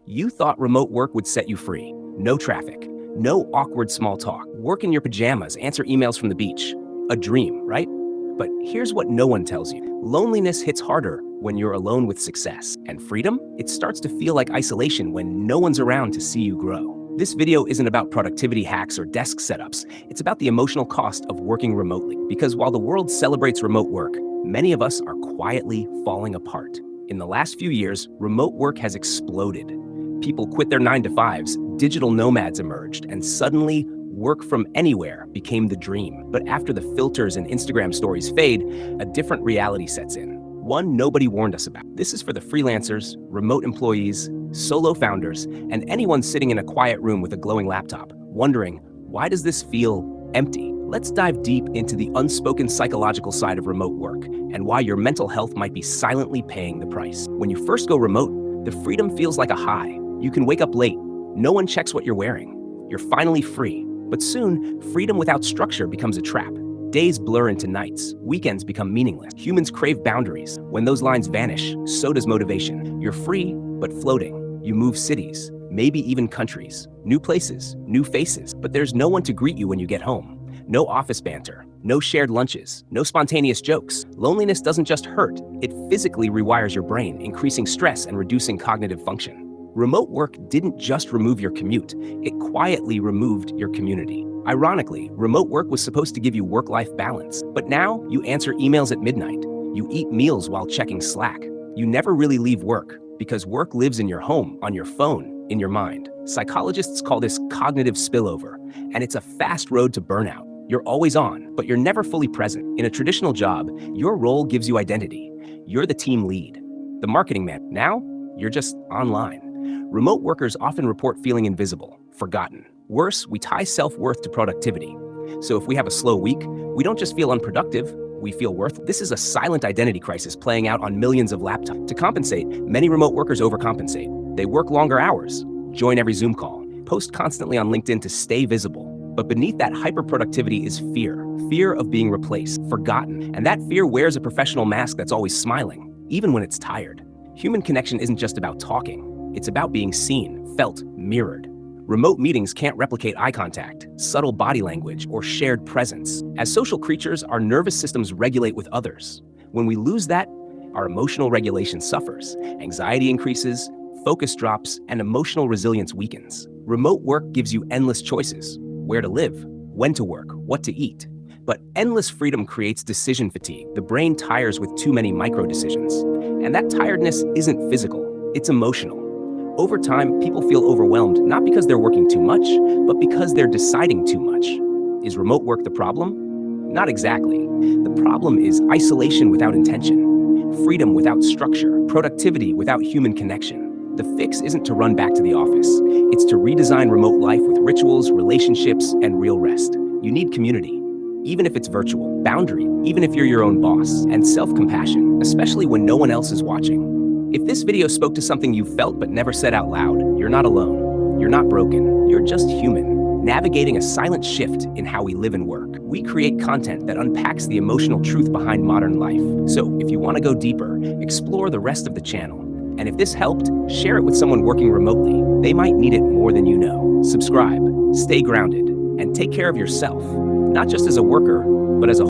You thought remote work would set you free. No traffic, no awkward small talk, work in your pajamas, answer emails from the beach. A dream, right? But here's what no one tells you. Loneliness hits harder when you're alone with success. And freedom? It starts to feel like isolation when no one's around to see you grow. This video isn't about productivity hacks or desk setups. It's about the emotional cost of working remotely. Because while the world celebrates remote work, many of us are quietly falling apart. In the last few years, remote work has exploded. People quit their 9-to-5s, digital nomads emerged, and suddenly, work from anywhere became the dream. But after the filters and Instagram stories fade, a different reality sets in. One nobody warned us about. This is for the freelancers, remote employees, solo founders, and anyone sitting in a quiet room with a glowing laptop, wondering, why does this feel empty? Let's dive deep into the unspoken psychological side of remote work and why your mental health might be silently paying the price. When you first go remote, the freedom feels like a high. You can wake up late. No one checks what you're wearing. You're finally free. But soon, freedom without structure becomes a trap. Days blur into nights. Weekends become meaningless. Humans crave boundaries. When those lines vanish, so does motivation. You're free, but floating. You move cities, maybe even countries, new places, new faces, but there's no one to greet you when you get home. No office banter, no shared lunches, no spontaneous jokes. Loneliness doesn't just hurt, it physically rewires your brain, increasing stress and reducing cognitive function. Remote work didn't just remove your commute, it quietly removed your community. Ironically, remote work was supposed to give you work-life balance, but now you answer emails at midnight. You eat meals while checking Slack. You never really leave work, because work lives in your home, on your phone, in your mind. Psychologists call this cognitive spillover, and it's a fast road to burnout. You're always on, but you're never fully present. In a traditional job, your role gives you identity. You're the team lead, the marketing man. Now, you're just online. Remote workers often report feeling invisible, forgotten. Worse, we tie self-worth to productivity. So if we have a slow week, we don't just feel unproductive, we feel worthless. This is a silent identity crisis playing out on millions of laptops. To compensate, many remote workers overcompensate. They work longer hours, join every Zoom call, post constantly on LinkedIn to stay visible. But beneath that hyper-productivity is fear. Fear of being replaced, forgotten. And that fear wears a professional mask that's always smiling, even when it's tired. Human connection isn't just about talking. It's about being seen, felt, mirrored. Remote meetings can't replicate eye contact, subtle body language, or shared presence. As social creatures, our nervous systems regulate with others. When we lose that, our emotional regulation suffers. Anxiety increases, focus drops, and emotional resilience weakens. Remote work gives you endless choices: where to live, when to work, what to eat. But endless freedom creates decision fatigue. The brain tires with too many micro decisions. And that tiredness isn't physical, it's emotional. Over time, people feel overwhelmed, not because they're working too much, but because they're deciding too much. Is remote work the problem? Not exactly. The problem is isolation without intention, freedom without structure, productivity without human connection. The fix isn't to run back to the office. It's to redesign remote life with rituals, relationships, and real rest. You need community, even if it's virtual, boundary, even if you're your own boss, and self-compassion, especially when no one else is watching. If this video spoke to something you felt but never said out loud, you're not alone. You're not broken. You're just human, navigating a silent shift in how we live and work. We create content that unpacks the emotional truth behind modern life. So if you want to go deeper, explore the rest of the channel. And if this helped, share it with someone working remotely. They might need it more than you know. Subscribe, stay grounded, and take care of yourself, not just as a worker, but as a